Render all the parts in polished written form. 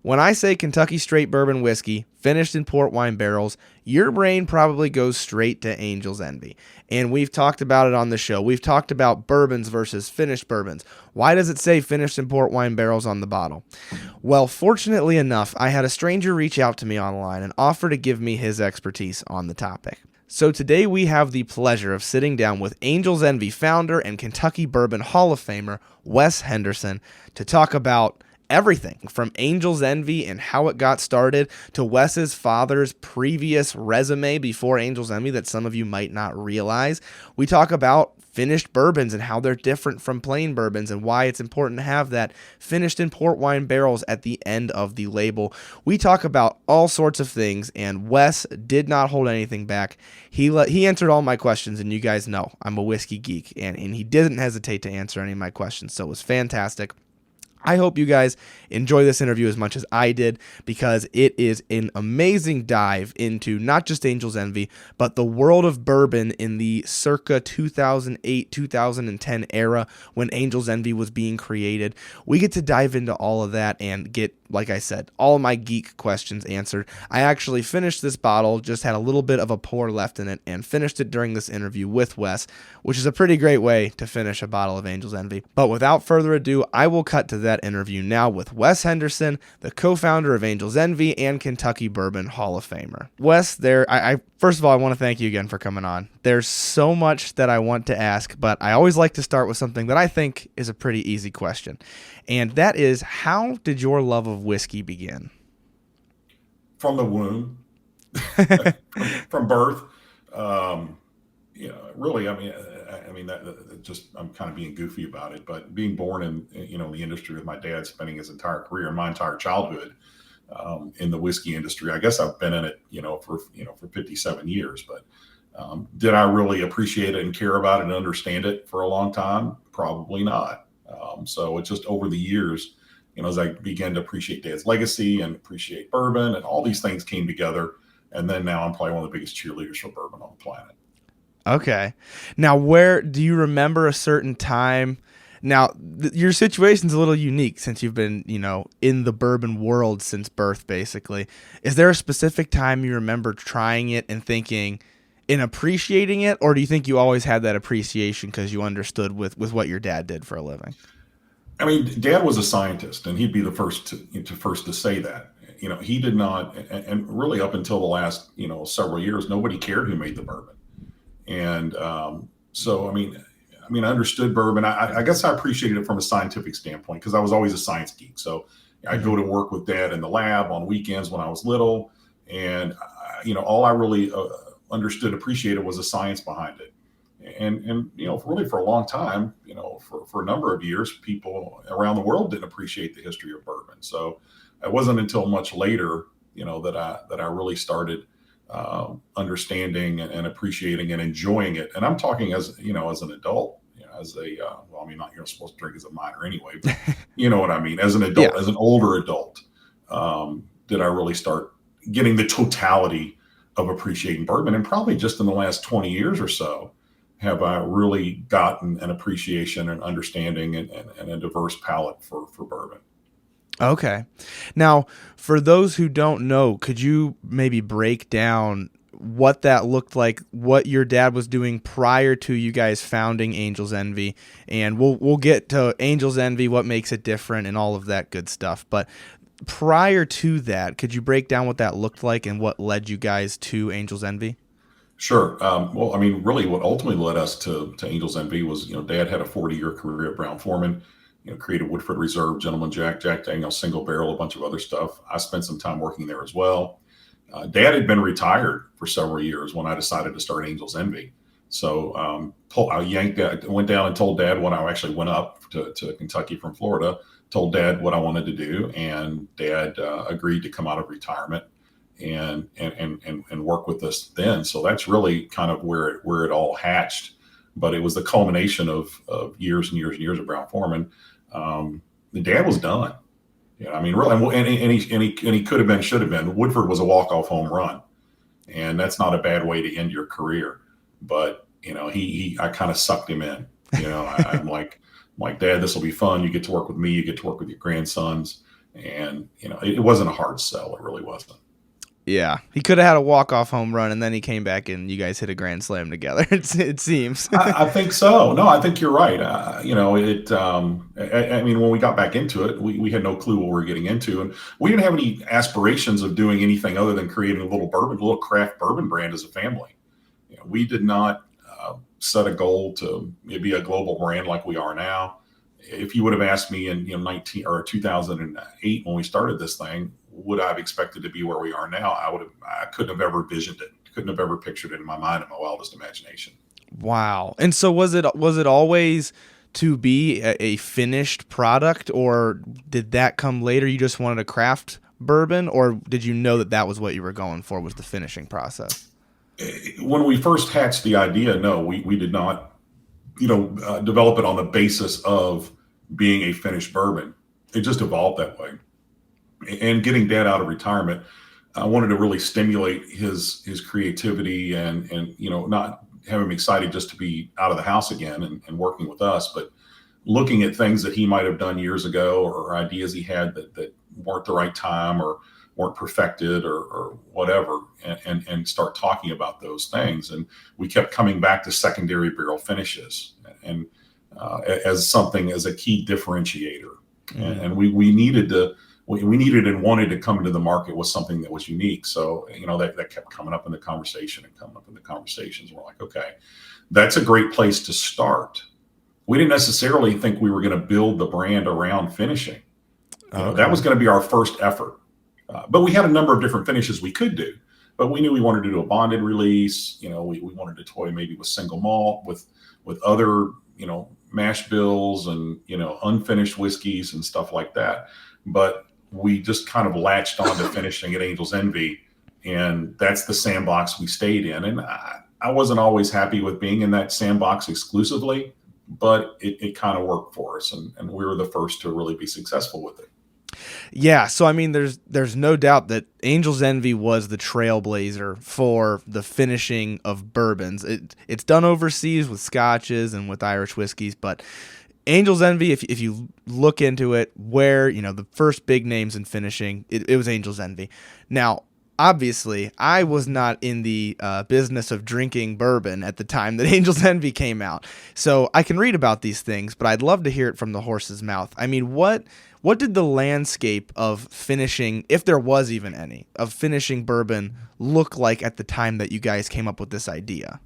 When I say Kentucky straight bourbon whiskey, finished in port wine barrels, your brain probably goes straight to Angel's Envy. And we've talked about it on the show. We've talked about bourbons versus finished bourbons. Why does it say finished in port wine barrels on the bottle? Well, fortunately enough, I had a stranger reach out to me online and offer to give me his expertise on the topic. So today we have the pleasure of sitting down with Angel's Envy founder and Kentucky Bourbon Hall of Famer, Wes Henderson, to talk about everything from Angel's Envy and how it got started to Wes's father's previous resume before Angel's Envy that some of you might not realize. We talk about finished bourbons and how they're different from plain bourbons and why it's important to have that finished in port wine barrels at the end of the label. We talk about all sorts of things, and Wes did not hold anything back. He answered all my questions, and you guys know I'm a whiskey geek, and he didn't hesitate to answer any of my questions, so it was fantastic. I hope you guys enjoy this interview as much as I did, because it is an amazing dive into not just Angel's Envy, but the world of bourbon in the circa 2008-2010 era when Angel's Envy was being created. We get to dive into all of that and get, like I said, all my geek questions answered. I actually finished this bottle, just had a little bit of a pour left in it, and finished it during this interview with Wes, which is a pretty great way to finish a bottle of Angel's Envy. But without further ado, I will cut to that interview now with Wes Henderson, the co-founder of Angel's Envy and Kentucky Bourbon Hall of Famer. Wes, I first of all, I want to thank you again for coming on. There's so much that I want to ask, but I always like to start with something that I think is a pretty easy question. And that is, how did your love of whiskey begin? From the womb, from birth. Really, that just, I'm kind of being goofy about it, but being born in, the industry with my dad spending his entire career and my entire childhood in the whiskey industry. I guess I've been in it, for 57 years, but did I really appreciate it and care about it and understand it for a long time? Probably not. So it's just over the years, as I began to appreciate Dad's legacy and appreciate bourbon, and all these things came together. And then now I'm probably one of the biggest cheerleaders for bourbon on the planet. Okay. Now, where do you remember a certain time? Now, your situation's a little unique since you've been, in the bourbon world since birth, basically. Is there a specific time you remember trying it and thinking and appreciating it, or do you think you always had that appreciation because you understood with what your dad did for a living? I mean, Dad was a scientist, and he'd be the first to say that. He did not, and really up until the last, several years, nobody cared who made the bourbon. And so, I understood bourbon. I guess I appreciated it from a scientific standpoint because I was always a science geek. So I'd go to work with Dad in the lab on weekends when I was little, and all I really appreciated was the science behind it. And really for a long time, for a number of years, people around the world didn't appreciate the history of bourbon. So it wasn't until much later, that I really started understanding and appreciating and enjoying it. And I'm talking as an adult, as a not you're not supposed to drink as a minor anyway, but you know what I mean. As an adult, yeah. As an older adult, did I really start getting the totality of appreciating bourbon. And probably just in the last 20 years or so have I really gotten an appreciation and understanding and a diverse palate for bourbon. Okay. Now, for those who don't know, could you maybe break down what that looked like, what your dad was doing prior to you guys founding Angel's Envy? And we'll get to Angel's Envy, what makes it different, and all of that good stuff. But prior to that, could you break down what that looked like and what led you guys to Angel's Envy? Sure. Really what ultimately led us to Angel's Envy was, Dad had a 40-year career at Brown-Forman, created Woodford Reserve, Gentleman Jack Daniel's, Single Barrel, a bunch of other stuff. I spent some time working there as well. Dad had been retired for several years when I decided to start Angel's Envy. So I went down and told Dad when I actually went up to Kentucky from Florida, told Dad what I wanted to do. And Dad agreed to come out of retirement and work with us then. So that's really kind of where it all hatched. But it was the culmination of years and years and years of Brown-Forman. The Dad was done. Really, and he could have been, should have been. Woodford was a walk-off home run, and that's not a bad way to end your career. But I kind of sucked him in. I'm like, Dad, this will be fun. You get to work with me. You get to work with your grandsons. And, it wasn't a hard sell. It really wasn't. Yeah, he could have had a walk-off home run, and then he came back and you guys hit a grand slam together. It seems. I think so. No, I think you're right. I mean, when we got back into it, we had no clue what we were getting into. And we didn't have any aspirations of doing anything other than creating a little craft bourbon brand as a family. We did not set a goal to be a global brand like we are now. If you would have asked me in 2008 when we started this thing, would I have expected to be where we are now? I couldn't have ever visioned it. Couldn't have ever pictured it in my mind, in my wildest imagination. Wow. And so was it always to be a finished product, or did that come later? You just wanted a craft bourbon, or did you know that was what you were going for, was the finishing process? When we first hatched the idea, no, we did not, develop it on the basis of being a finished bourbon. It just evolved that way. And getting Dad out of retirement, I wanted to really stimulate his creativity and not have him excited just to be out of the house again and working with us, but looking at things that he might have done years ago, or ideas he had that weren't the right time or weren't perfected or whatever, and start talking about those things. And we kept coming back to secondary barrel finishes and as a key differentiator. Mm-hmm. And we needed and wanted to come into the market with something that was unique. So, that kept coming up in the conversation and coming up in the conversations. We're like, okay, that's a great place to start. We didn't necessarily think we were going to build the brand around finishing. That was going to be our first effort. But we had a number of different finishes we could do. But we knew we wanted to do a bonded release. We wanted to toy maybe with single malt, with other, mash bills and, unfinished whiskeys and stuff like that. But we just kind of latched on to finishing at Angel's Envy, and that's the sandbox we stayed in. And I wasn't always happy with being in that sandbox exclusively, but it kind of worked for us, and we were the first to really be successful with it. Yeah, so I mean, there's no doubt that Angel's Envy was the trailblazer for the finishing of bourbons. It's done overseas with scotches and with Irish whiskeys, but Angel's Envy, if you look into it, where the first big names in finishing, it was Angel's Envy. Now, obviously, I was not in the business of drinking bourbon at the time that Angel's Envy came out, so I can read about these things, but I'd love to hear it from the horse's mouth. I mean, what did the landscape of finishing, if there was even any, of finishing bourbon look like at the time that you guys came up with this idea?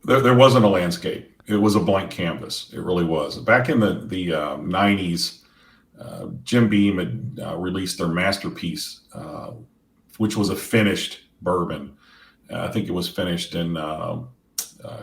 There wasn't a landscape. It was a blank canvas. It really was. Back in the 90s, Jim Beam had released their masterpiece, which was a finished bourbon. I think it was finished in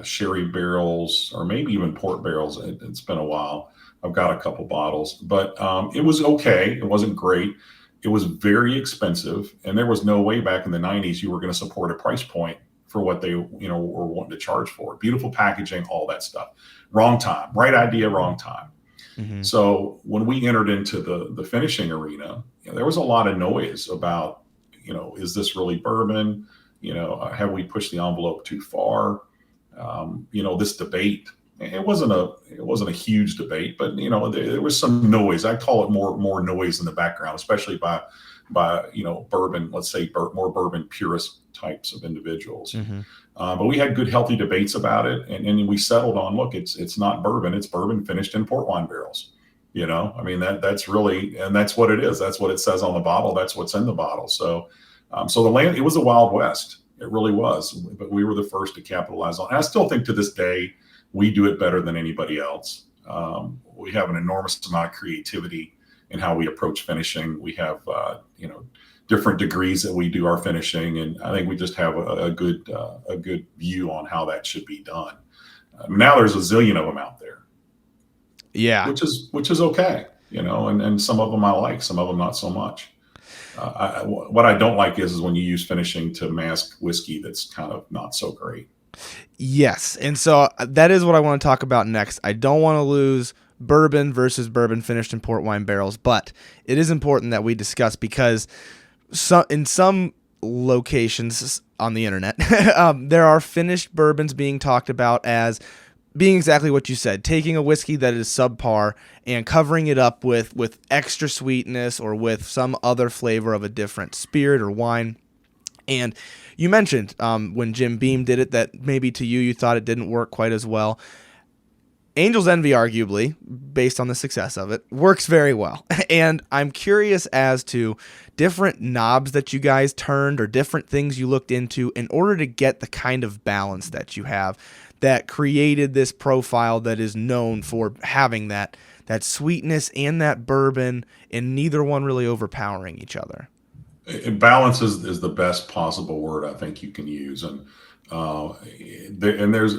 sherry barrels, or maybe even port barrels. It's been a while. I've got a couple bottles, but it was okay. It wasn't great. It was very expensive, and there was no way back in the 90s you were going to support a price point for what they were wanting to charge for. Beautiful packaging, all that stuff. Wrong time, right idea, wrong time. Mm-hmm. So when we entered into the finishing arena, there was a lot of noise about, is this really bourbon? Have we pushed the envelope too far? This debate. It wasn't a huge debate, but there was some noise. I call it more noise in the background, especially by bourbon, let's say more bourbon purist types of individuals. Mm-hmm. But we had good, healthy debates about it, and we settled on, look, it's not bourbon, it's bourbon finished in port wine barrels. I mean, that's really, and that's what it is. That's what it says on the bottle. That's what's in the bottle. So it was a Wild West. It really was. But we were the first to capitalize on it. And I still think to this day, we do it better than anybody else. We have an enormous amount of creativity in how we approach finishing. We have, different degrees that we do our finishing, and I think we just have a good view on how that should be done. Now there's a zillion of them out there. Yeah, which is okay, and some of them I like, some of them not so much. What I don't like is when you use finishing to mask whiskey that's kind of not so great. Yes, and so that is what I want to talk about next. I don't want to lose bourbon versus bourbon finished in port wine barrels, but it is important that we discuss, because in some locations on the internet, there are finished bourbons being talked about as being exactly what you said, taking a whiskey that is subpar and covering it up with extra sweetness or with some other flavor of a different spirit or wine. And you mentioned when Jim Beam did it that maybe to you thought it didn't work quite as well. Angel's Envy, arguably, based on the success of it, works very well. And I'm curious as to different knobs that you guys turned or different things you looked into in order to get the kind of balance that you have that created this profile that is known for having that sweetness and that bourbon, and neither one really overpowering each other. Balance is the best possible word I think you can use, and there's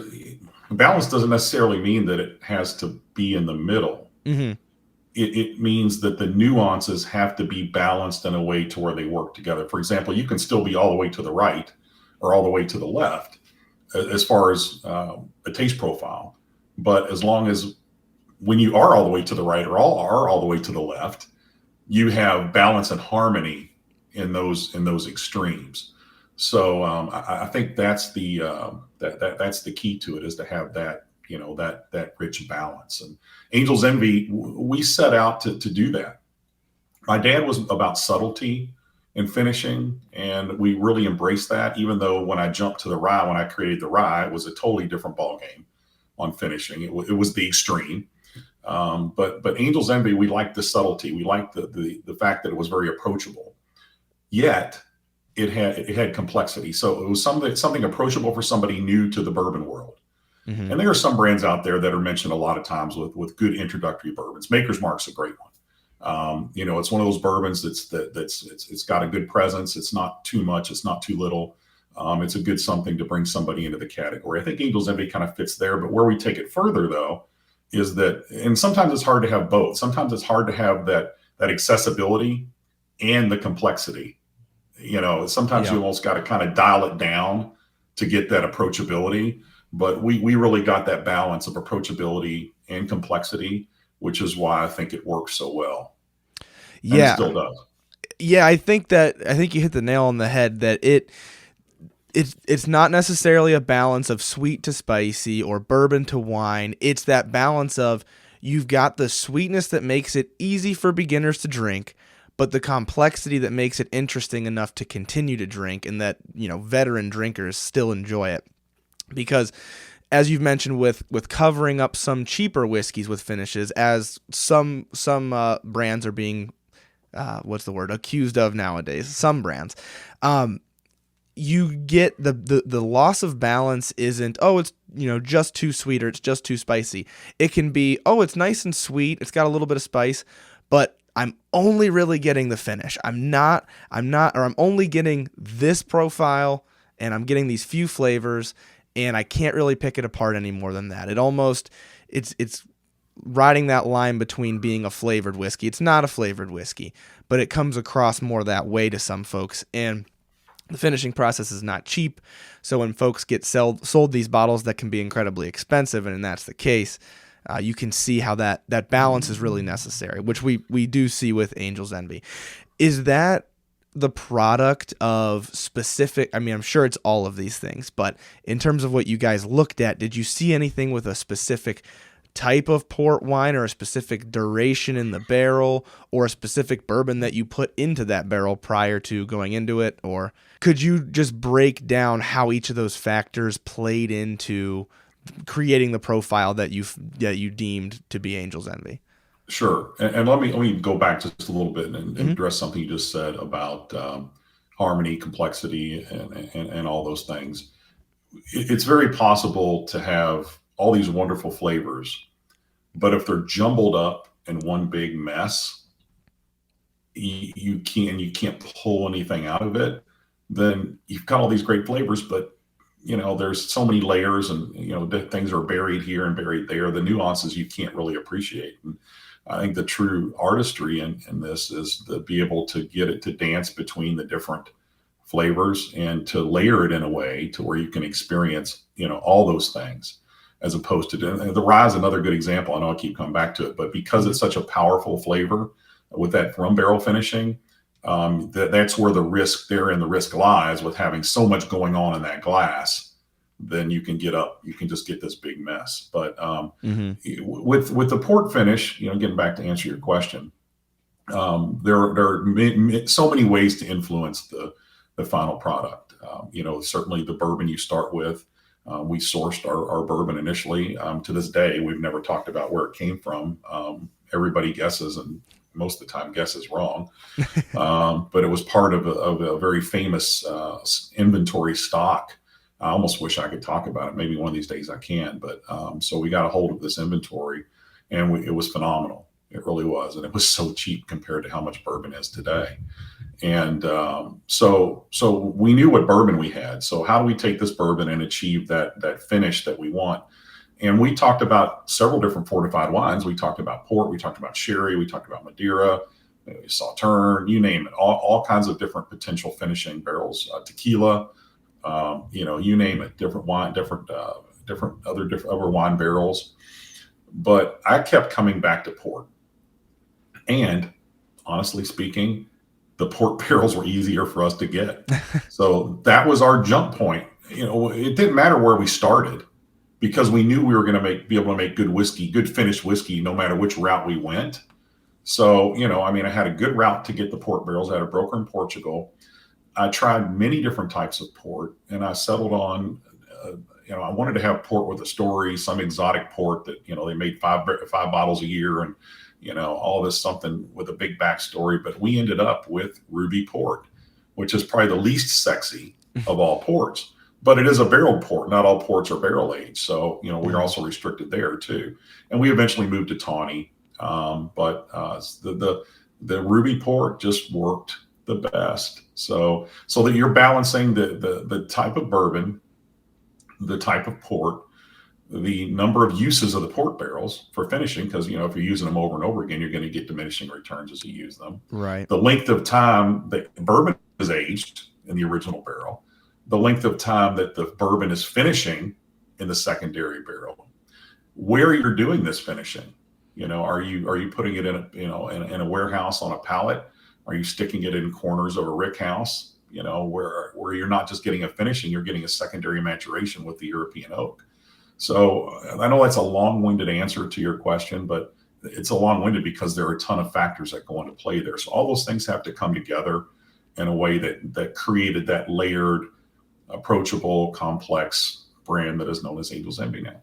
balance doesn't necessarily mean that it has to be in the middle. Mm-hmm. It means that the nuances have to be balanced in a way to where they work together. For example, you can still be all the way to the right or all the way to the left as far as a taste profile, but as long as when you are all the way to the right or all the way to the left, you have balance and harmony in those extremes. So I think that's that's the key to it, is to have that, that rich balance. And Angel's Envy, we set out to do that. My dad was about subtlety in finishing, and we really embraced that. Even though when I jumped to the rye, when I created the rye, it was a totally different ball game on finishing. It was the extreme. But Angel's Envy, we liked the subtlety. We liked the fact that it was very approachable. Yet it had complexity. So it was something approachable for somebody new to the bourbon world. Mm-hmm. And there are some brands out there that are mentioned a lot of times with good introductory bourbons. Maker's Mark's a great one. It's one of those bourbons it's got a good presence. It's not too much. It's not too little. It's a good something to bring somebody into the category. I think Angel's Envy kind of fits there. But where we take it further, though, is that, and sometimes it's hard to have both. Sometimes it's hard to have that accessibility and the complexity. Sometimes you almost got to kind of dial it down to get that approachability. But we really got that balance of approachability and complexity, which is why I think it works so well. And it still does. Yeah, I think you hit the nail on the head that it's not necessarily a balance of sweet to spicy or bourbon to wine. It's that balance of you've got the sweetness that makes it easy for beginners to drink, but the complexity that makes it interesting enough to continue to drink, and that, veteran drinkers still enjoy it. Because as you've mentioned with covering up some cheaper whiskeys with finishes, as some brands are being accused of nowadays, some brands, you get the loss of balance isn't, it's just too sweet or it's just too spicy. It can be, it's nice and sweet, it's got a little bit of spice, but I'm only really getting the finish. I'm only getting this profile, and I'm getting these few flavors, and I can't really pick it apart any more than that. It's riding that line between being a flavored whiskey. It's not a flavored whiskey, but it comes across more that way to some folks. And the finishing process is not cheap. So when folks get sold these bottles that can be incredibly expensive, and that's the case, you can see how that balance is really necessary, which we do see with Angel's Envy. Is that the product of specific, I'm sure it's all of these things, but in terms of what you guys looked at, did you see anything with a specific type of port wine or a specific duration in the barrel or a specific bourbon that you put into that barrel prior to going into it? Or could you just break down how each of those factors played into creating the profile that you deemed to be Angel's Envy? Sure. And let me go back just a little bit and address something you just said about harmony, complexity, and all those things. It's very possible to have all these wonderful flavors, but if they're jumbled up in one big mess, you can't pull anything out of it. Then you've got all these great flavors, but there's so many layers, and things are buried here and buried there. The nuances you can't really appreciate. And I think the true artistry in this is to be able to get it to dance between the different flavors and to layer it in a way to where you can experience, all those things, as opposed to the rye is another good example. I know I keep coming back to it, but because it's such a powerful flavor with that rum barrel finishing, that's where the risk lies with having so much going on in that glass then you can just get this big mess. But Hmm. with the port finish, getting back to answer your question, there are so many ways to influence the final product. Certainly the bourbon you start with. We sourced our bourbon initially. To this day, we've never talked about where it came from. Everybody guesses, and most of the time guesses wrong. But it was part of a very famous inventory stock. I almost wish I could talk about it. Maybe one of these days I can. But so we got a hold of this inventory, and it was phenomenal. It really was, and it was so cheap compared to how much bourbon is today. And so we knew what bourbon we had. So how do we take this bourbon and achieve that finish that we want? And we talked about several different fortified wines. We talked about port, we talked about sherry, we talked about Madeira, Sauterne, you name it, all kinds of different potential finishing barrels, tequila, you name it, different wine, different other wine barrels. But I kept coming back to port. And honestly speaking, the port barrels were easier for us to get. So that was our jump point. It didn't matter where we started because we knew we were going to be able to make good whiskey, good finished whiskey, no matter which route we went. So, I had a good route to get the port barrels. I had a broker in Portugal. I tried many different types of port, and I settled on, I wanted to have port with a story, some exotic port that, they made five bottles a year and, all this something with a big backstory. But we ended up with Ruby Port, which is probably the least sexy of all ports. But it is a barreled port. Not all ports are barrel aged. So, we're also restricted there too. And we eventually moved to tawny. But the Ruby Port just worked the best. So that you're balancing the type of bourbon, the type of port, the number of uses of the port barrels for finishing, because if you're using them over and over again, you're going to get diminishing returns as you use them. Right. The length of time that bourbon is aged in the original barrel, the length of time that the bourbon is finishing in the secondary barrel, where you're doing this finishing. Are you putting it in a warehouse on a pallet? Are you sticking it in corners of a rick house? Where you're not just getting a finishing, you're getting a secondary maturation with the European oak. So I know that's a long-winded answer to your question, but it's a long-winded because there are a ton of factors that go into play there. So all those things have to come together in a way that created that layered, approachable, complex brand that is known as Angel's Envy now.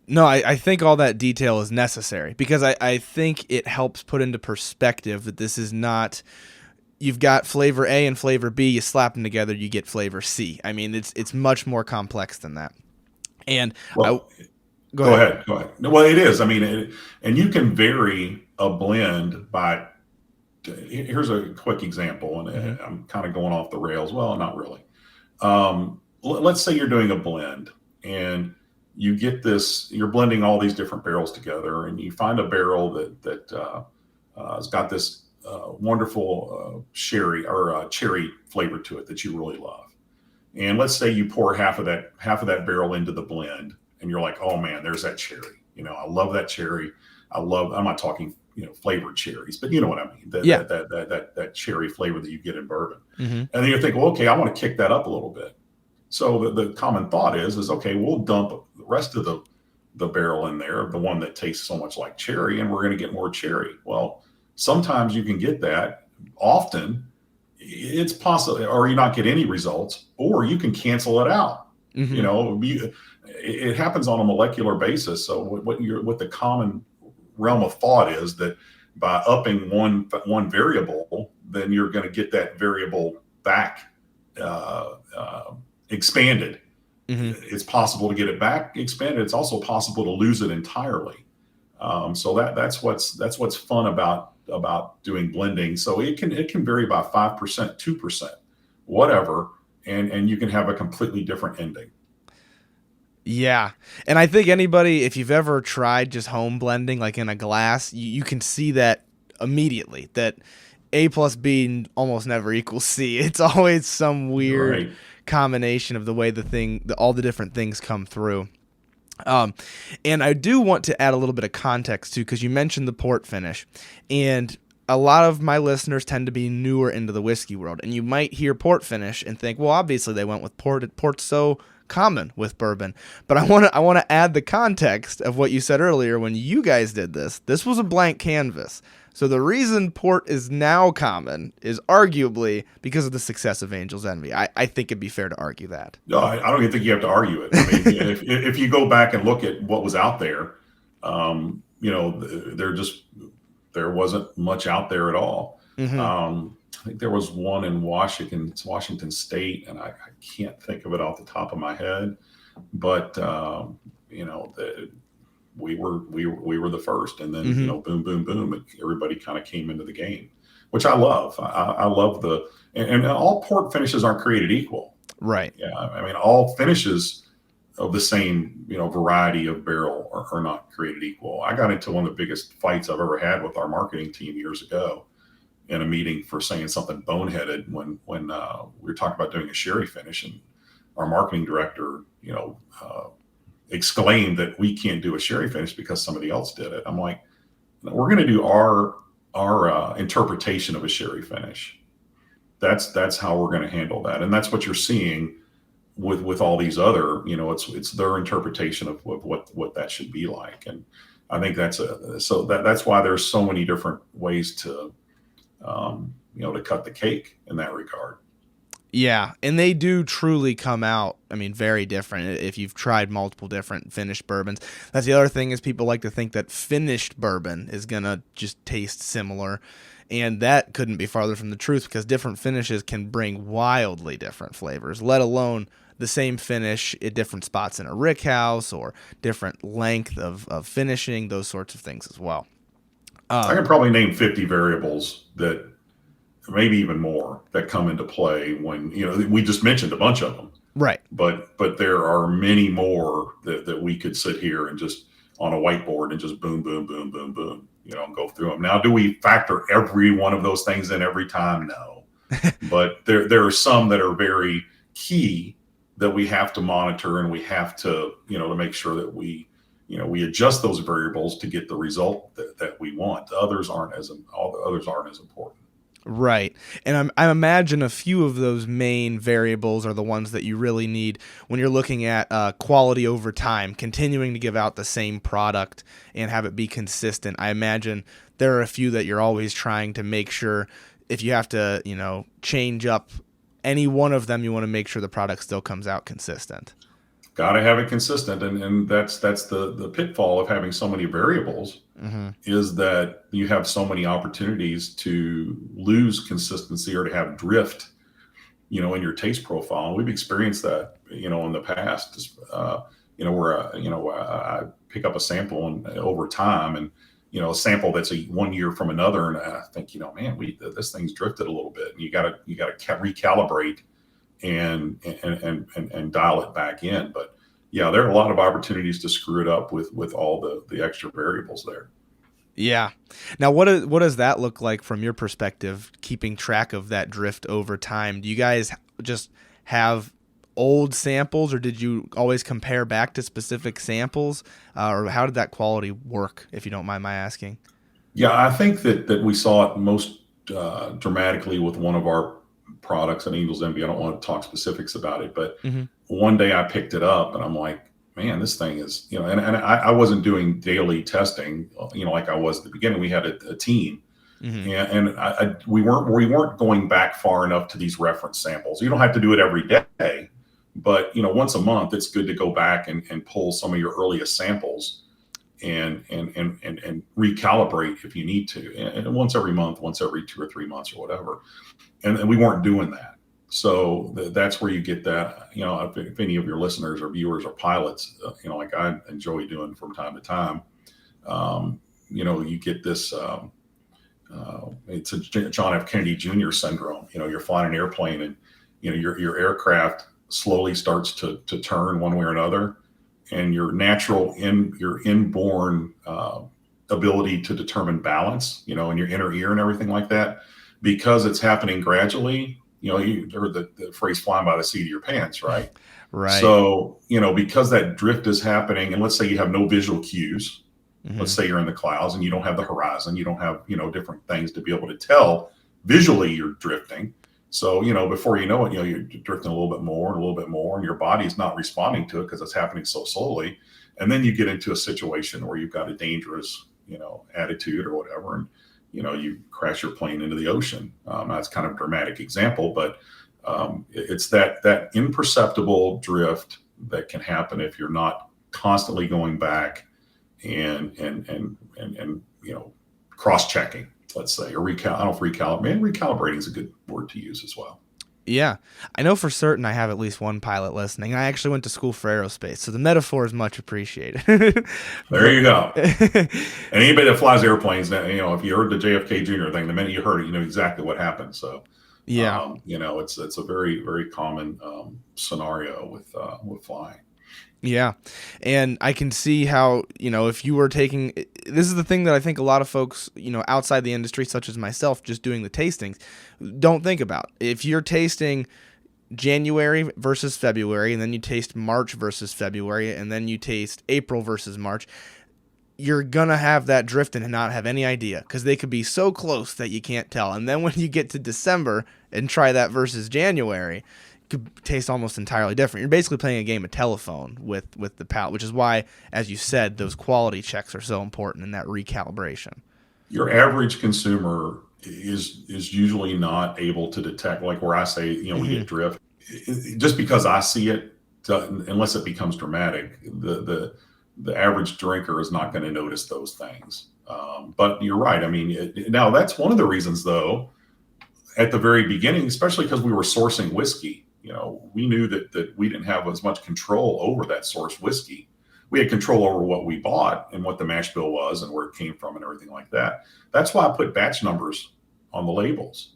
No, I think all that detail is necessary because I think it helps put into perspective that this is not, you've got flavor A and flavor B, you slap them together, you get flavor C. I mean, it's much more complex than that. And go ahead. Well, it is. And you can vary a blend by, here's a quick example, and I'm kind of going off the rails. Well, not really. Let's say you're doing a blend and you get this, you're blending all these different barrels together, and you find a barrel that has got this wonderful sherry or cherry flavor to it that you really love. And let's say you pour half of that barrel into the blend, and you're like, oh man, there's that cherry. I love that cherry. I'm not talking, flavored cherries, but you know what I mean? That cherry flavor that you get in bourbon. Mm-hmm. And then you think, well, okay, I want to kick that up a little bit. So the common thought is okay, we'll dump the rest of the barrel in there, the one that tastes so much like cherry, and we're going to get more cherry. Well, sometimes you can get that. Often it's possible, or you not get any results, or you can cancel it out. Mm-hmm. It happens on a molecular basis. So what the common realm of thought is that by upping one variable, then you're going to get that variable back expanded. Mm-hmm. It's possible to get it back expanded. It's also possible to lose it entirely. So that's what's fun about doing blending. So it can vary by 5%, 2%, whatever, and you can have a completely different ending. Yeah. And I think anybody, if you've ever tried just home blending, like in a glass, you can see that immediately, that A plus B almost never equals C. It's always some weird combination of the way all the different things come through. And I do want to add a little bit of context too, because you mentioned the port finish, and a lot of my listeners tend to be newer into the whiskey world, and you might hear port finish and think, well, obviously they went with port. Port's so common with bourbon. But I want to add the context of what you said earlier. When you guys did this was a blank canvas. So the reason port is now common is arguably because of the success of Angel's Envy. I think it'd be fair to argue that. No, I don't even think you have to argue it. I mean, if you go back and look at what was out there, you know, there wasn't much out there at all. I think there was one in Washington State, and I can't think of it off the top of my head, but you know, we were the first, and then you know, boom, boom, boom, everybody kind of came into the game, which I love. I love and all port finishes aren't created equal. Right. Yeah, I mean, all finishes of the same, you know, variety of barrel are not created equal. I got into one of the biggest fights I've ever had with our marketing team years ago in a meeting for saying something boneheaded when we were talking about doing a sherry finish, and our marketing director, you know, exclaimed that we can't do a sherry finish because somebody else did it. I'm like, we're going to do our interpretation of a sherry finish. That's how we're going to handle that, and that's what you're seeing with all these other, you know, it's their interpretation of what that should be like. And I think that's why there's so many different ways to you know, to cut the cake in that regard. Yeah, and they do truly come out, I mean, very different if you've tried multiple different finished bourbons. That's the other thing, is people like to think that finished bourbon is going to just taste similar, and that couldn't be farther from the truth, because different finishes can bring wildly different flavors, let alone the same finish at different spots in a rick house or different length of finishing, those sorts of things as well. I can probably name 50 variables, that maybe even more, that come into play when, you know, we just mentioned a bunch of them. Right. But there are many more that we could sit here and just on a whiteboard and just boom, boom, boom, boom, boom, you know, and go through them. Now, do we factor every one of those things in every time? No. But there are some that are very key that we have to monitor, and we have to, you know, to make sure that we adjust those variables to get the result that we want. All the others aren't as important. Right. And I imagine a few of those main variables are the ones that you really need when you're looking at quality over time, continuing to give out the same product and have it be consistent. I imagine there are a few that you're always trying to make sure, if you have to, you know, change up any one of them, you want to make sure the product still comes out consistent. Got to have it consistent, and that's the pitfall of having so many variables, is that you have so many opportunities to lose consistency or to have drift, you know, in your taste profile. And we've experienced that, you know, in the past, you know, where I pick up a sample and over time, and you know, a sample that's 1 year from another, and I think, you know, man, this thing's drifted a little bit, and you got to recalibrate and dial it back in. But yeah, there are a lot of opportunities to screw it up with all the extra variables there. Yeah. Now, what does that look like from your perspective, keeping track of that drift over time? Do you guys just have old samples, or did you always compare back to specific samples, or how did that quality work, if you don't mind my asking? Yeah, I think that we saw it most dramatically with one of our products, an Angel's Envy. I don't want to talk specifics about it, but one day I picked it up and I'm like, man, this thing is, you know, and I wasn't doing daily testing, you know, like I was at the beginning. We had a team, and we weren't going back far enough to these reference samples. You don't have to do it every day, but you know, once a month, it's good to go back and pull some of your earliest samples and recalibrate if you need to, and once every month, once every 2 or 3 months or whatever. And we weren't doing that. So that's where you get that, you know, if any of your listeners or viewers are pilots, you know, like I enjoy doing from time to time, you know, you get this, it's a John F. Kennedy Jr. syndrome. You know, you're flying an airplane, and, you know, your aircraft slowly starts to turn one way or another, and your inborn ability to determine balance, you know, in your inner ear and everything like that, because it's happening gradually. You know, you heard the phrase "flying by the seat of your pants," right? Right. So, you know, because that drift is happening, and let's say you have no visual cues. Let's say you're in the clouds and you don't have the horizon, you don't have, you know, different things to be able to tell visually you're drifting. So, before you know it, you're drifting a little bit more and a little bit more, and your body's not responding to it because it's happening so slowly. And then you get into a situation where you've got a dangerous, attitude or whatever, and you crash your plane into the ocean. That's kind of a dramatic example, but it's that imperceptible drift that can happen if you're not constantly going back and cross checking, let's say, or I don't know if recalibrating is a good word to use as well. Yeah, I know for certain I have at least one pilot listening. I actually went to school for aerospace, so the metaphor is much appreciated. There you go. And anybody that flies airplanes, if you heard the JFK Jr. thing, the minute you heard it, you know exactly what happened. So, yeah, it's a very, very common scenario with flying. yeah, and I can see how, if you were taking, this is the thing that I think a lot of folks, outside the industry, such as myself, just doing the tastings, don't think about. If you're tasting January versus February, and then you taste March versus February, and then you taste April versus March, you're going to have that drift and not have any idea, because they could be so close that you can't tell. And then when you get to December and try that versus January, could taste almost entirely different. You're basically playing a game of telephone with the palate, which is why, as you said, those quality checks are so important in that recalibration. Your average consumer is usually not able to detect, like where I say, we get drift. Just because I see it, unless it becomes dramatic, the average drinker is not going to notice those things. But you're right. I mean, now that's one of the reasons, though, at the very beginning, especially because we were sourcing whiskey. We knew that we didn't have as much control over that source whiskey. We had control over what we bought and what the mash bill was and where it came from and everything like that. That's why I put batch numbers on the labels,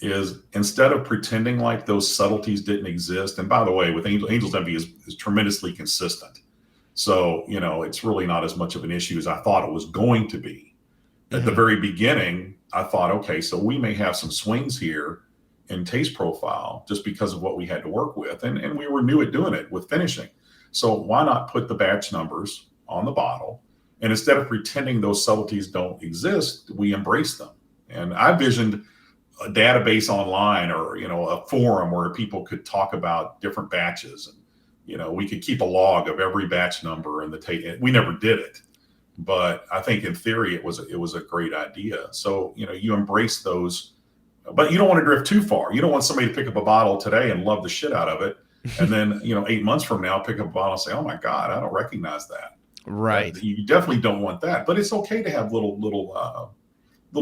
is instead of pretending like those subtleties didn't exist. And by the way, with Angel's Envy is tremendously consistent. So, it's really not as much of an issue as I thought it was going to be. At the very beginning, I thought, okay, so we may have some swings here in taste profile just because of what we had to work with. And we were new at doing it with finishing. So why not put the batch numbers on the bottle? And instead of pretending those subtleties don't exist, we embrace them. And I visioned a database online or, a forum where people could talk about different batches. And, we could keep a log of every batch number and the taste. We never did it. But I think in theory, it was a great idea. So, you embrace those, but you don't want to drift too far. You don't want somebody to pick up a bottle today and love the shit out of it. And then, 8 months from now, pick up a bottle and say, oh my God, I don't recognize that. Right. You definitely don't want that, but it's okay to have little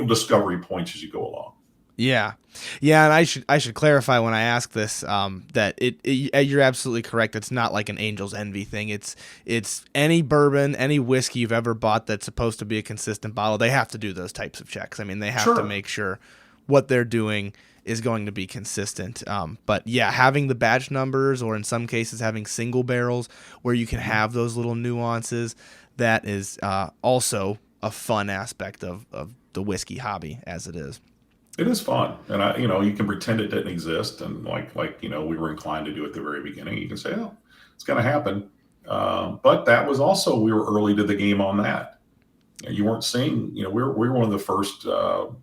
discovery points as you go along. Yeah. And I should clarify when I ask this, that you're absolutely correct. It's not like an Angel's Envy thing. It's any bourbon, any whiskey you've ever bought that's supposed to be a consistent bottle. They have to do those types of checks. I mean, they have to make sure what they're doing is going to be consistent. But yeah, having the batch numbers, or in some cases having single barrels where you can have those little nuances, that is also a fun aspect of the whiskey hobby as it is. It is fun. And you can pretend it didn't exist. And like, we were inclined to do at the very beginning. You can say, oh, it's going to happen. But that was also, we were early to the game on that. You weren't seeing, we're one of the first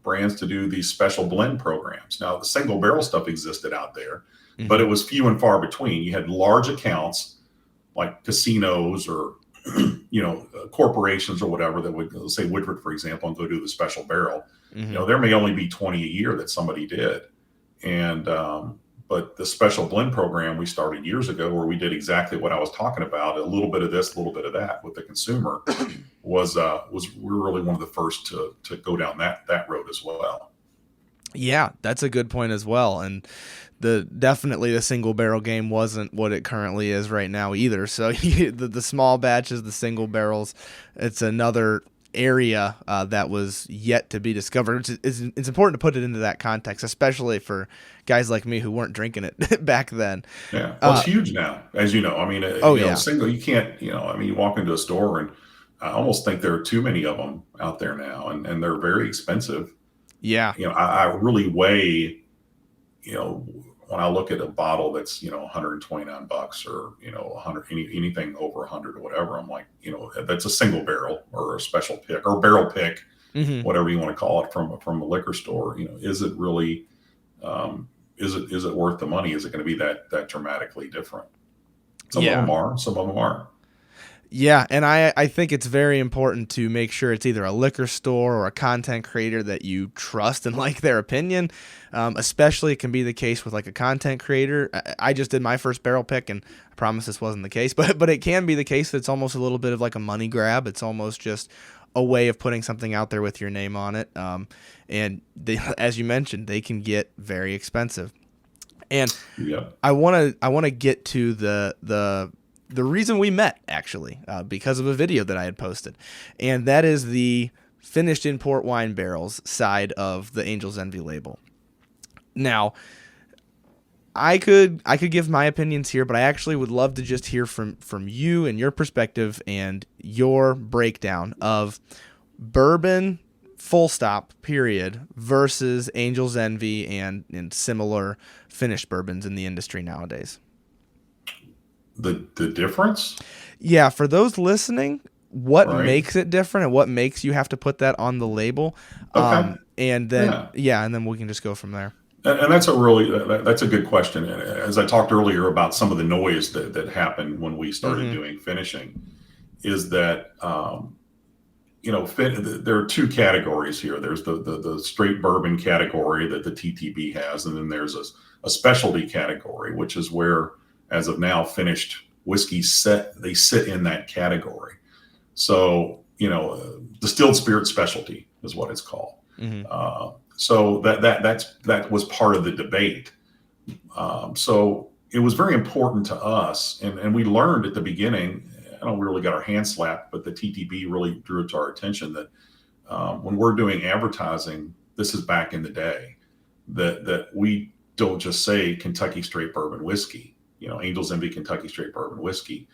brands to do these special blend programs. Now, the single barrel stuff existed out there, but it was few and far between. You had large accounts like casinos or, corporations or whatever that would, let's say Woodford, for example, and go do the special barrel. There may only be 20 a year that somebody did. And, but the special blend program we started years ago, where we did exactly what I was talking about, a little bit of this, a little bit of that with the consumer, was we're really one of the first to go down that road as well. Yeah, that's a good point as well. And definitely the single barrel game wasn't what it currently is right now either. So the small batches, the single barrels, it's another area that was yet to be discovered. It's important to put it into that context, especially for guys like me who weren't drinking it back then. Yeah, well, it's huge now, as you know. I mean, single, you can't, you walk into a store and I almost think there are too many of them out there now, and they're very expensive. Yeah. I really weigh, when I look at a bottle that's, $129 or, 100, anything over 100 or whatever, I'm like, that's a single barrel or a special pick or barrel pick, whatever you want to call it, from a liquor store. Is it really is it worth the money? Is it going to be that dramatically different? Some of Yeah. them are, some of them aren't. Yeah, and I think it's very important to make sure it's either a liquor store or a content creator that you trust and like their opinion. Especially it can be the case with like a content creator. I just did my first barrel pick, and I promise this wasn't the case, but it can be the case that it's almost a little bit of like a money grab. It's almost just a way of putting something out there with your name on it. And they, as you mentioned, they can get very expensive. And Yeah. I want to get to the reason we met, actually, because of a video that I had posted, and that is the finished in port wine barrels side of the Angel's Envy label. Now, I could give my opinions here, but I actually would love to just hear from you and your perspective and your breakdown of bourbon full stop period versus Angel's Envy and similar finished bourbons in the industry nowadays. The difference, Yeah, for those listening, what right? makes it different and what makes you have to put that on the label? Okay. And then Yeah. and then we can just go from there. And that's that's a good question. As I talked earlier about some of the noise that happened when we started Mm-hmm. doing finishing, is that there are two categories here. There's the straight bourbon category that the TTB has, and then there's a specialty category, which is where, as of now, finished whiskeys sit in that category. So distilled spirit specialty is what it's called. Mm-hmm. So that was part of the debate. So it was very important to us, and we learned at the beginning. I don't really got our hand slapped, but the TTB really drew it to our attention that when we're doing advertising, this is back in the day, that we don't just say Kentucky straight bourbon whiskey, Angel's Envy Kentucky straight bourbon whiskey.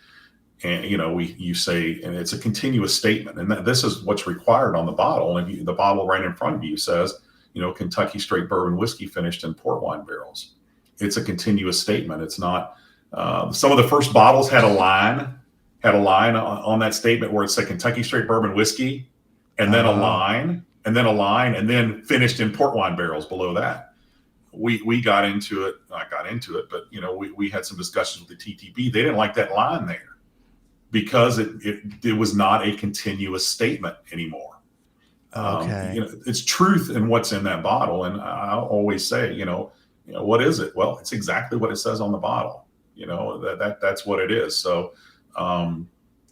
And you say, and it's a continuous statement, and this is what's required on the bottle. And the bottle right in front of you says, Kentucky straight bourbon whiskey finished in port wine barrels. It's a continuous statement. It's not. Some of the first bottles had a line on that statement where it said Kentucky straight bourbon whiskey, and then a line, and then a line, and then finished in port wine barrels below that. We got into it, not got into it, but we had some discussions with the TTB. They didn't like that line there because it was not a continuous statement anymore. Okay. It's truth in what's in that bottle, and I'll always say, what is it? Well, it's exactly what it says on the bottle. That's what it is. So,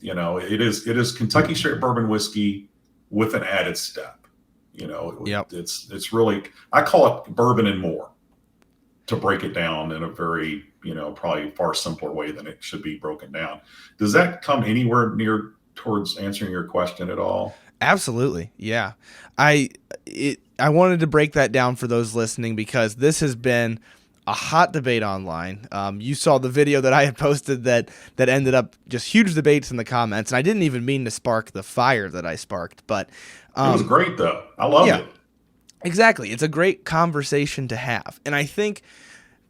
it is Kentucky straight bourbon whiskey with an added step. Yep. It's really, I call it bourbon and more, to break it down in a very, probably far simpler way than it should be broken down. Does that come anywhere near towards answering your question at all? Absolutely. Yeah. I wanted to break that down for those listening because this has been a hot debate online. You saw the video that I had posted that ended up just huge debates in the comments, and I didn't even mean to spark the fire that I sparked, but it was great though. I loved it. Exactly. It's a great conversation to have. And I think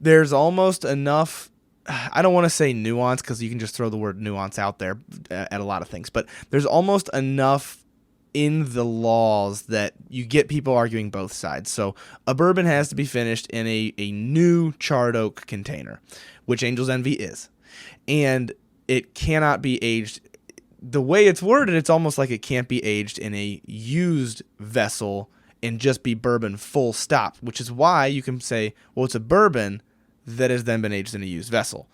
there's almost enough, I don't want to say nuance because you can just throw the word nuance out there at a lot of things, but there's almost enough in the laws that you get people arguing both sides. So a bourbon has to be finished in a new charred oak container, which Angel's Envy is. And it cannot be aged. The way it's worded, it's almost like it can't be aged in a used vessel and just be bourbon full stop, which is why you can say, well, it's a bourbon that has then been aged in a used vessel.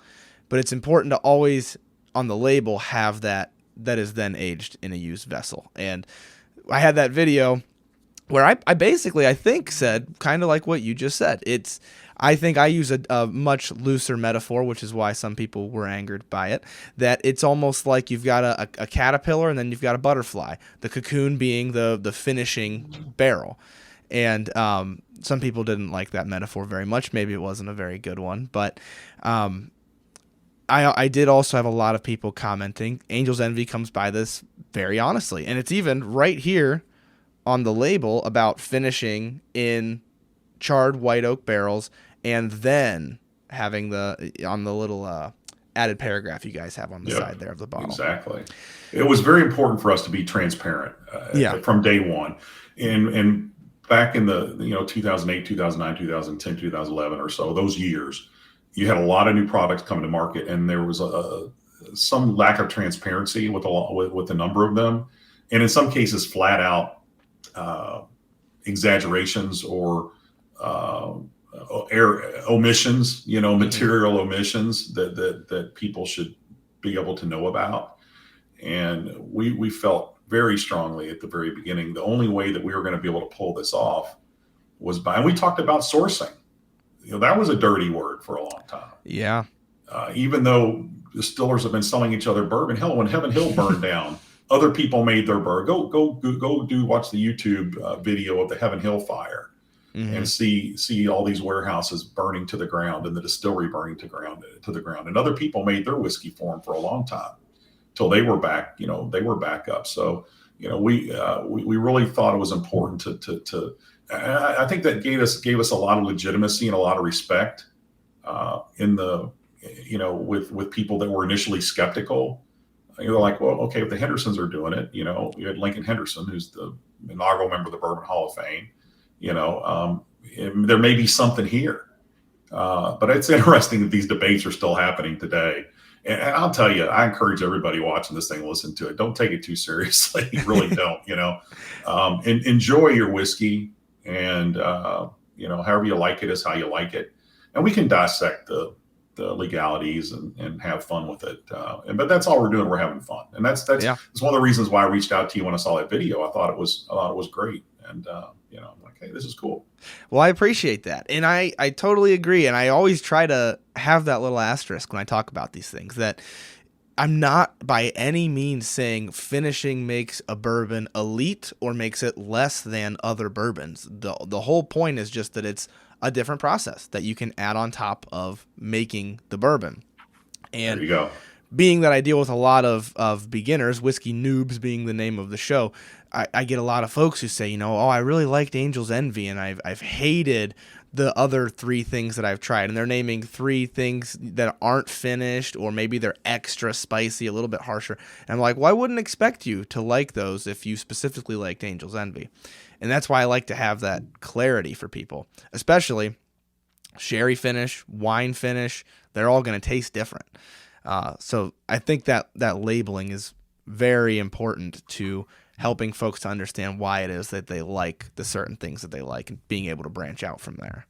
But it's important to always, on the label, have that is then aged in a used vessel. And I had that video where I basically, I think, said kind of like what you just said. I think I use a much looser metaphor, which is why some people were angered by it, that it's almost like you've got a caterpillar and then you've got a butterfly, the cocoon being the finishing barrel. And some people didn't like that metaphor very much. Maybe it wasn't a very good one. But I did also have a lot of people commenting. Angel's Envy comes by this very honestly. And it's even right here on the label about finishing in charred white oak barrels, and then having on the little added paragraph you guys have on the side there of the bottle. Exactly. It was very important for us to be transparent from day one. And back in the 2008, 2009, 2010, 2011 or so, those years, you had a lot of new products coming to market, and there was some lack of transparency with with a number of them, and in some cases, flat out uh, exaggerations or uh, omissions, Hmm. material omissions that people should be able to know about. And we felt very strongly at the very beginning the only way that we were going to be able to pull this off was by, and we talked about sourcing. That was a dirty word for a long time. Yeah. Even though distillers have been selling each other bourbon, hell, when Heaven Hill burned down, other people made their bourbon. Watch the YouTube video of the Heaven Hill fire and Hmm. see all these warehouses burning to the ground and the distillery burning to the ground. And other people made their whiskey for them for a long time till they were back. They were back up. So we really thought it was important to I think that gave us a lot of legitimacy and a lot of respect in the with people that were initially skeptical. They're like, well, okay, if the Hendersons are doing it, you had Lincoln Henderson, who's the inaugural member of the Bourbon Hall of Fame. There may be something here, but it's interesting that these debates are still happening today. And I'll tell you, I encourage everybody watching this thing to listen to it. Don't take it too seriously. Really don't. Enjoy your whiskey, and however you like it is how you like it. And we can dissect the legalities and have fun with it. But that's all we're doing. We're having fun, and that's Yeah. one of the reasons why I reached out to you when I saw that video. I thought it was great, and I'm like, hey, this is cool. Well, I appreciate that. And I totally agree. And I always try to have that little asterisk when I talk about these things, that I'm not by any means saying finishing makes a bourbon elite or makes it less than other bourbons. The whole point is just that it's a different process that you can add on top of making the bourbon. There And you go. being that I deal with a lot of beginners, whiskey noobs being the name of the show, I get a lot of folks who say, oh, I really liked Angel's Envy, and I've hated the other three things that I've tried. And they're naming three things that aren't finished, or maybe they're extra spicy, a little bit harsher. And I'm like, well, I wouldn't expect you to like those if you specifically liked Angel's Envy. And that's why I like to have that clarity for people, especially sherry finish, wine finish. They're all going to taste different. So I think that labeling is very important to helping folks to understand why it is that they like the certain things that they like, and being able to branch out from there.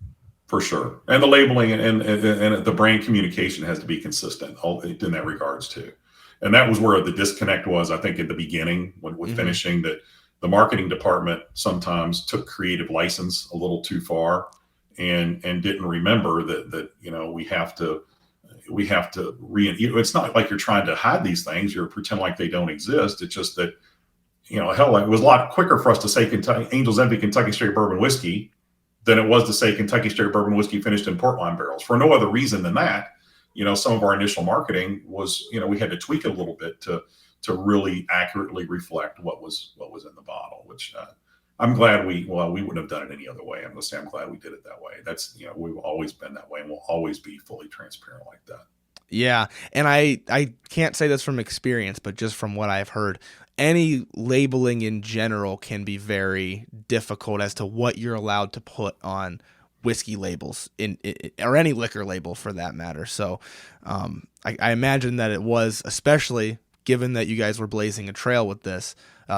For sure. And the labeling and the brand communication has to be consistent in that regards too. And that was where the disconnect was, I think, at the beginning with Hmm. finishing, that the marketing department sometimes took creative license a little too far and didn't remember that it's not like you're trying to hide these things. You're pretend like they don't exist. It's just that, hell, it was a lot quicker for us to say Angel's Envy Kentucky Straight Bourbon Whiskey than it was to say Kentucky Straight Bourbon Whiskey finished in port wine barrels, for no other reason than that. Some of our initial marketing was, we had to tweak it a little bit to really accurately reflect what was in the bottle, which I'm glad we wouldn't have done it any other way. I'm going to say I'm glad we did it that way. That's, we've always been that way, and we'll always be fully transparent like that. Yeah, and I can't say this from experience, but just from what I've heard, any labeling in general can be very difficult as to what you're allowed to put on whiskey labels or any liquor label for that matter. So I imagine that it was, especially given that you guys were blazing a trail with this,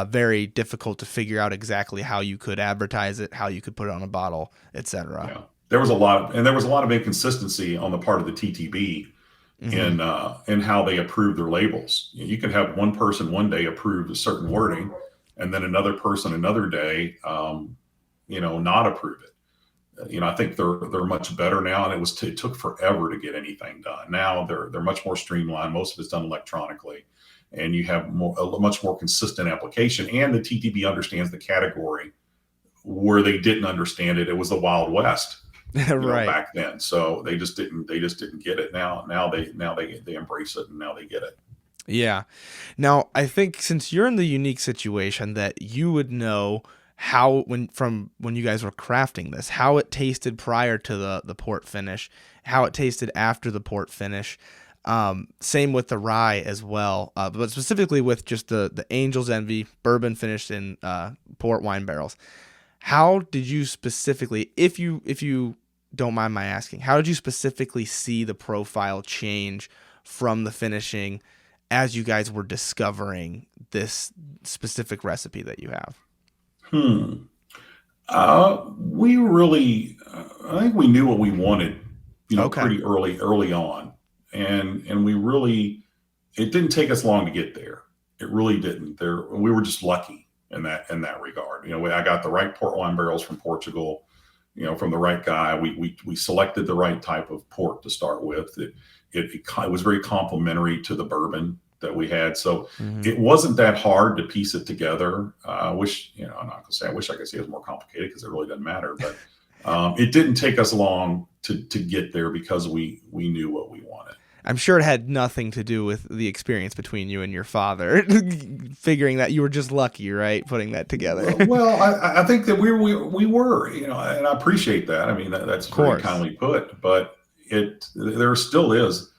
very difficult to figure out exactly how you could advertise it, how you could put it on a bottle, etc. Yeah, there was a lot of inconsistency on the part of the TTB Hmm. in how they approve their labels. You can have one person one day approve a certain wording, and then another person another day, not approve it. I think they're much better now, and it took forever to get anything done. Now they're much more streamlined. Most of it's done electronically, and you have a much more consistent application. And the TTB understands the category where they didn't understand it. It was the Wild West, Right. back then. So they just didn't get it. Now they embrace it, and now they get it. Yeah. Now, I think since you're in the unique situation that you would know how when you guys were crafting this, how it tasted prior to the port finish, how it tasted after the port finish. Same with the rye as well, but specifically with just the Angel's Envy bourbon finished in port wine barrels. How did you specifically, if you don't mind my asking, how did you specifically see the profile change from the finishing as you guys were discovering this specific recipe that you have? Hmm. We really, I think we knew what we wanted, Okay. pretty early on, and we really, it didn't take us long to get there. It really didn't. We were just lucky in that regard. I got the right port wine barrels from Portugal, from the right guy. We selected the right type of port to start with. It was very complementary to the bourbon that we had. So Hmm. it wasn't that hard to piece it together. I wish, I'm not going to say I wish I could say it was more complicated because it really doesn't matter. But it didn't take us long to get there because we knew what we wanted. I'm sure it had nothing to do with the experience between you and your father, figuring that you were just lucky, right? Putting that together. Well, I think that we were, and I appreciate that. I mean, that's Of very course. kindly put, but there still is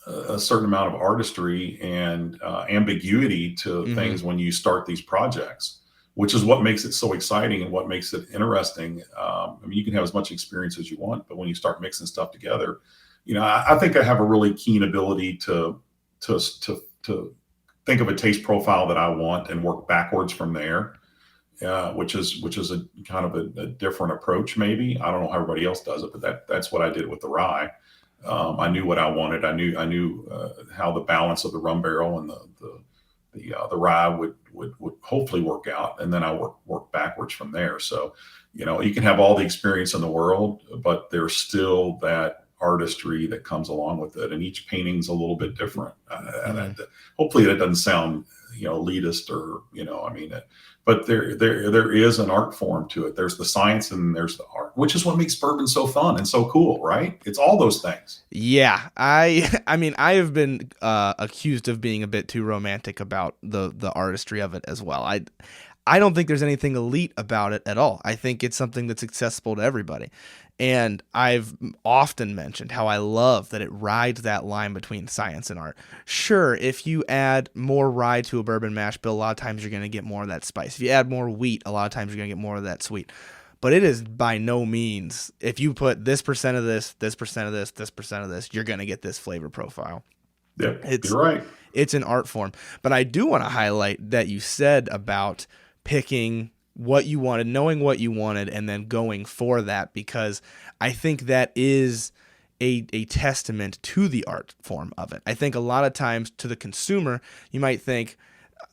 a certain amount of artistry and ambiguity to Hmm. things when you start these projects, which is what makes it so exciting and what makes it interesting. I mean, you can have as much experience as you want, but when you start mixing stuff together, I think I have a really keen ability to think of a taste profile that I want and work backwards from there. Which is a kind of a different approach. Maybe I don't know how everybody else does it, but that's what I did with the rye. I knew what I wanted. I knew how the balance of the rum barrel and the rye would hopefully work out, and then I work backwards from there. So, you can have all the experience in the world, but there's still that artistry that comes along with it, and each painting's a little bit different. Hmm. Hopefully, that doesn't sound elitist or I mean. But there is an art form to it. There's the science and there's the art, which is what makes bourbon so fun and so cool, right? It's all those things. Yeah, I mean, I have been accused of being a bit too romantic about the artistry of it as well. I don't think there's anything elite about it at all. I think it's something that's accessible to everybody. And I've often mentioned how I love that it rides that line between science and art. Sure, if you add more rye to a bourbon mash bill, a lot of times you're going to get more of that spice. If you add more wheat, a lot of times you're going to get more of that sweet. But it is by no means, if you put this percent of this percent of this percent of this, you're going to get this flavor profile. Yep, It's you're right. it's an art form. But I do want to highlight that you said about picking what you wanted, knowing what you wanted, and then going for that, because I think that is a testament to the art form of it. I think a lot of times to the consumer, you might think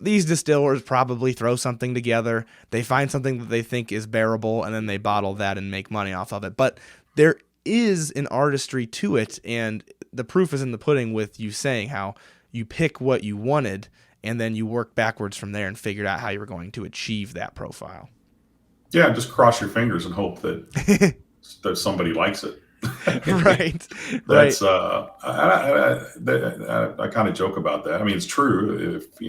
these distillers probably throw something together, they find something that they think is bearable, and then they bottle that and make money off of it. But there is an artistry to it, and the proof is in the pudding with you saying how you pick what you wanted and then you work backwards from there and figured out how you were going to achieve that profile. Yeah, just cross your fingers and hope that somebody likes it. Right, right. That's I kind of joke about that. I mean, it's true. If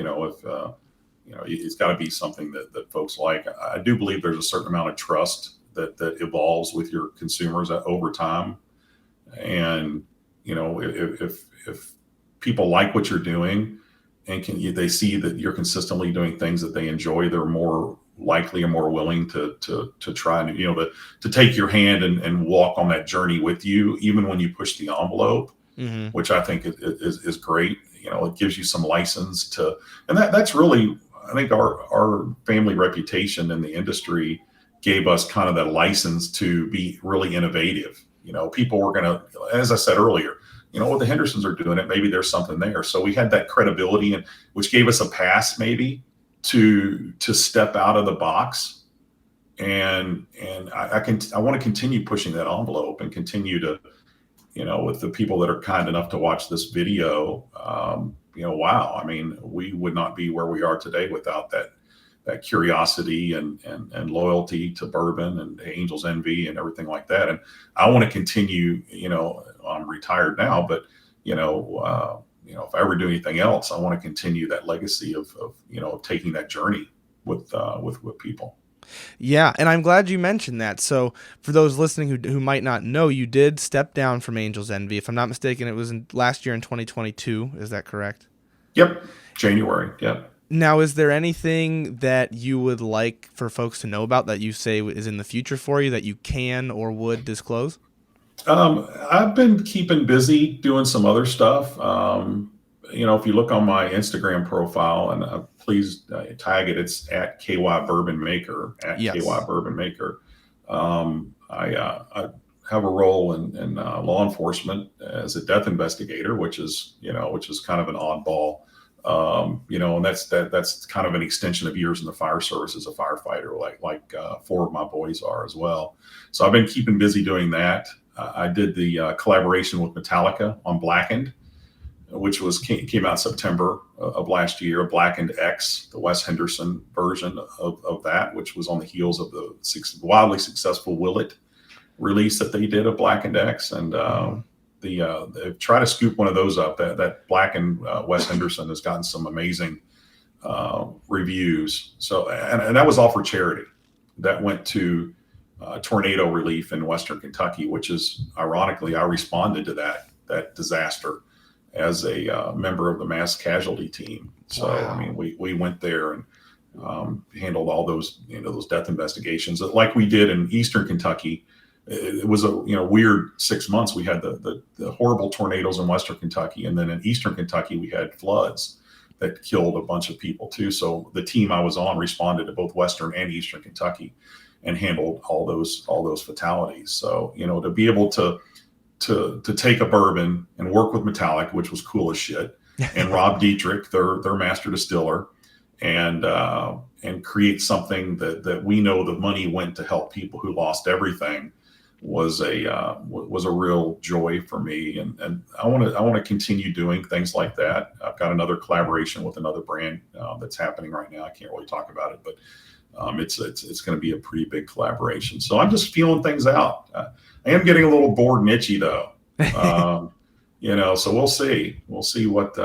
it's got to be something that folks like. I do believe there's a certain amount of trust that evolves with your consumers over time, and if people like what you're doing and they see that you're consistently doing things that they enjoy, they're more likely and more willing to try and to take your hand and walk on that journey with you, even when you push the envelope, Hmm. which I think is great. It gives you some license to, and that's really, I think our family reputation in the industry gave us kind of that license to be really innovative. People were going to, as I said earlier, what the Hendersons are doing, it maybe there's something there. So we had that credibility, and which gave us a pass maybe to step out of the box, and I want to continue pushing that envelope and continue to, with the people that are kind enough to watch this video. Wow, I mean, we would not be where we are today without that curiosity and loyalty to bourbon and Angel's Envy and everything like that. And I want to continue. I'm retired now, but if I ever do anything else, I want to continue that legacy of taking that journey with people. Yeah, and I'm glad you mentioned that. So, for those listening who might not know, you did step down from Angel's Envy. If I'm not mistaken, it was last year in 2022. Is that correct? Yep, January. Yep. Now, is there anything that you would like for folks to know about that you say is in the future for you that you can or would disclose? I've been keeping busy doing some other stuff. If you look on my Instagram profile, and please tag it, it's at KY Bourbon Maker, at KY Yes. Bourbon Maker. I have a role in law enforcement as a death investigator, which is kind of an oddball. And that's kind of an extension of years in the fire service as a firefighter, like four of my boys are as well. So I've been keeping busy doing that. I did the collaboration with Metallica on Blackened, which came out September of last year. Blackened X, the Wes Henderson version of that, which was on the heels of the wildly successful Will It release that they did of Blackened X, and Mm-hmm. try to scoop one of those up. That Blackened Wes Henderson has gotten some amazing reviews. So and that was all for charity. That went to tornado relief in Western Kentucky, which is ironically I responded to that disaster as a member of the mass casualty team. So I Wow. mean, we went there and handled all those death investigations like we did in Eastern Kentucky. It was a weird 6 months. We had the horrible tornadoes in Western Kentucky, and then in Eastern Kentucky we had floods that killed a bunch of people too. So the team I was on responded to both Western and Eastern Kentucky and handled all those fatalities. So to be able to take a bourbon and work with Metallic, which was cool as shit, and Rob Dietrich, their master distiller, and create something that we know the money went to help people who lost everything was a real joy for me, and I want to continue doing things like that. I've got another collaboration with another brand that's happening right now. I can't really talk about it, but it's going to be a pretty big collaboration. So I'm just feeling things out. I am getting a little bored and itchy though. So we'll see but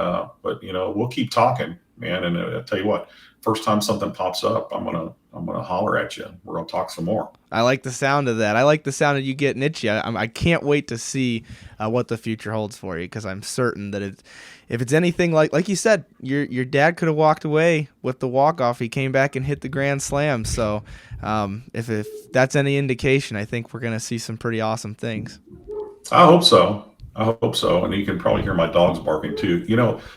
we'll keep talking, man. And I'll tell you what, first time something pops up, I'm gonna holler at you. We're gonna talk some more. I like the sound of that. I like the sound of you getting itchy. I can't wait to see what the future holds for you, because I'm certain that if it's anything like you said, your dad could have walked away with the walk off. He came back and hit the grand slam. So if that's any indication, I think we're gonna see some pretty awesome things. I hope so. I hope so. And you can probably hear my dogs barking too.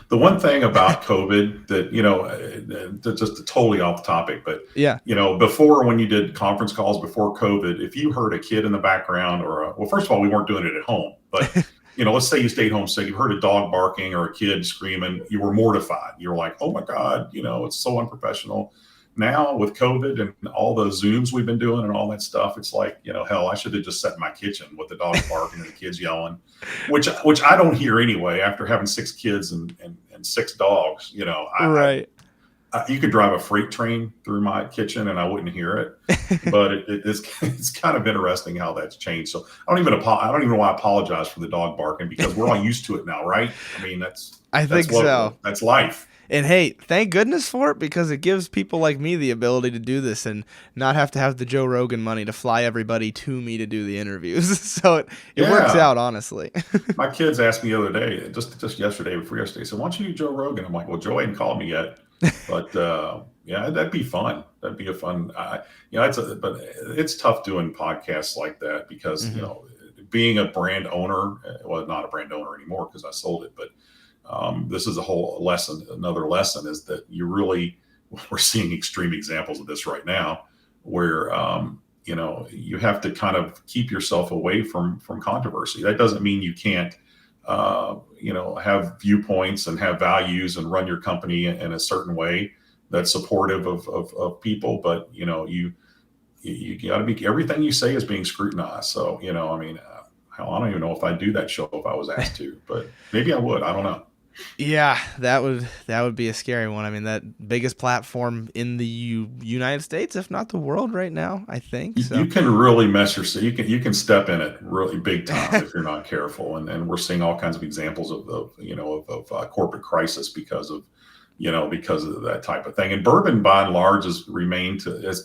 The one thing about COVID that, just totally off the topic, but, Yeah. before, when you did conference calls before COVID, if you heard a kid in the background well, first of all, we weren't doing it at home, but, let's say you stayed home sick, you heard a dog barking or a kid screaming, you were mortified. You were like, oh my God, it's so unprofessional. Now with COVID and all the Zooms we've been doing and all that stuff, it's like, hell, I should have just sat in my kitchen with the dogs barking and the kids yelling, which I don't hear anyway. After having 6 kids and 6 dogs, Right. you could drive a freight train through my kitchen and I wouldn't hear it. But it's kind of interesting how that's changed. So I don't even want to apologize for the dog barking, because we're all used to it now, right? I mean, I think so. that's life. And hey, thank goodness for it, because it gives people like me the ability to do this and not have to have the Joe Rogan money to fly everybody to me to do the interviews. So it works Yeah. out, honestly. My kids asked me the other day, just yesterday, before yesterday, said, "Why don't you do Joe Rogan?" I'm like, "Well, Joe hadn't called me yet, but yeah, that'd be fun. That'd be a fun. But it's tough doing podcasts like that because Mhm. being a brand owner, well, not a brand owner anymore because I sold it, but this is a whole lesson. Another lesson is that we're seeing extreme examples of this right now, where you have to kind of keep yourself away from controversy. That doesn't mean you can't have viewpoints and have values and run your company in a certain way that's supportive of people, but you got to be, everything you say is being scrutinized. So I mean, hell, I don't even know if I'd do that show if I was asked to, but maybe I would. I don't know. Yeah, that would be a scary one. I mean, that biggest platform in the United States, if not the world, right now, I think. You So can really mess yourself. You can step in it really big time if you're not careful, and we're seeing all kinds of examples of corporate crisis because of that type of thing. And bourbon, by and large, has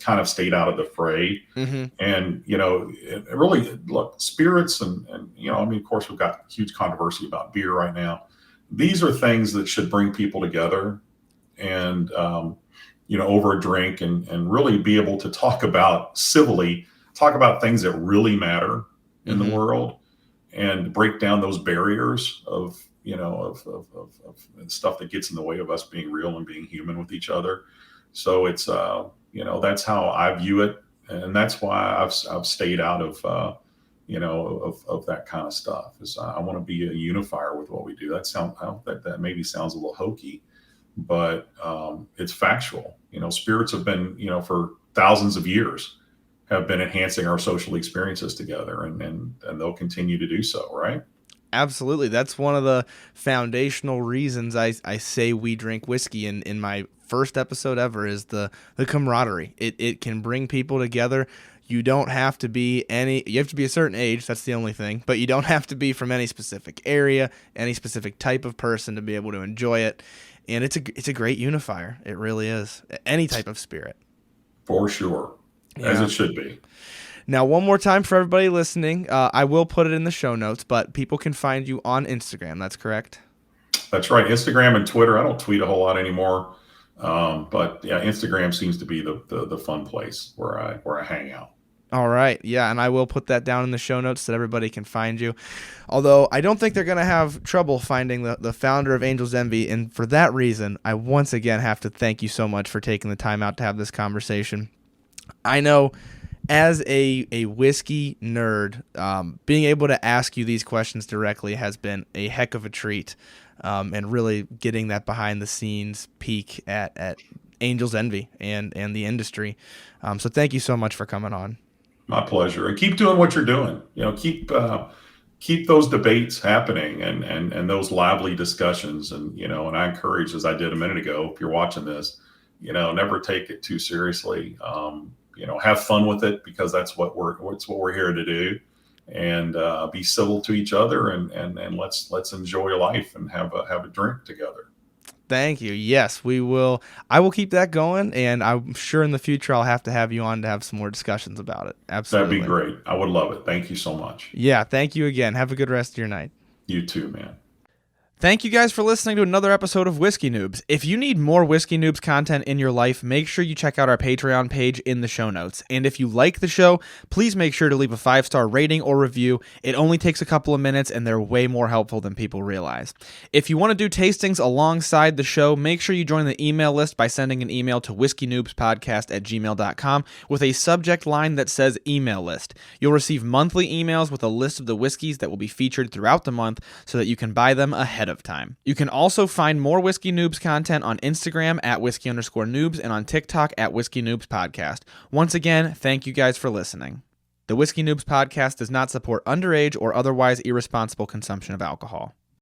kind of stayed out of the fray. hmm And it really, look, spirits and I mean, of course, we've got huge controversy about beer right now. These are things that should bring people together, and over a drink, and really be able to talk about things that really matter in the Mm-hmm. world, and break down those barriers of stuff that gets in the way of us being real and being human with each other. So it's that's how I view it, and that's why I've stayed out of of that kind of stuff. Is I want to be a unifier with what we do. That maybe sounds a little hokey, but it's factual. Spirits have been for thousands of years have been enhancing our social experiences together, and they'll continue to do so, right? Absolutely. That's one of the foundational reasons I say we drink whiskey in my first episode ever is the camaraderie. It can bring people together. You don't have to be you have to be a certain age. That's the only thing, but you don't have to be from any specific area, any specific type of person to be able to enjoy it. And it's a great unifier. It really is. Any type of spirit. For sure. As it should be. Now, one more time for everybody listening, I will put it in the show notes, but people can find you on Instagram. That's correct? That's right. Instagram and Twitter. I don't tweet a whole lot anymore. But yeah, Instagram seems to be the fun place where I hang out. All right. Yeah, and I will put that down in the show notes so that everybody can find you. Although I don't think they're going to have trouble finding the founder of Angel's Envy. And for that reason, I once again have to thank you so much for taking the time out to have this conversation. I know as a whiskey nerd, being able to ask you these questions directly has been a heck of a treat, and really getting that behind-the-scenes peek at Angel's Envy and the industry. So thank you so much for coming on. My pleasure. And keep doing what you're doing. Keep those debates happening and those lively discussions. And I encourage, as I did a minute ago, if you're watching this, never take it too seriously. Have fun with it, because that's what we're here to do, and be civil to each other, and let's enjoy life and have a drink together. Thank you. Yes, we will. I will keep that going, and I'm sure in the future I'll have to have you on to have some more discussions about it. Absolutely. That'd be great. I would love it. Thank you so much. Yeah, thank you again. Have a good rest of your night. You too, man. Thank you guys for listening to another episode of Whiskey Noobs. If you need more Whiskey Noobs content in your life, make sure you check out our Patreon page in the show notes. And if you like the show, please make sure to leave a 5-star rating or review. It only takes a couple of minutes, and they're way more helpful than people realize. If you want to do tastings alongside the show, make sure you join the email list by sending an email to whiskeynoobspodcast@gmail.com with a subject line that says email list. You'll receive monthly emails with a list of the whiskeys that will be featured throughout the month so that you can buy them ahead of time. You can also find more Whiskey Noobs content on Instagram @whiskey_noobs and on TikTok @whiskeynoobspodcast. Once again, thank you guys for listening. The Whiskey Noobs podcast does not support underage or otherwise irresponsible consumption of alcohol.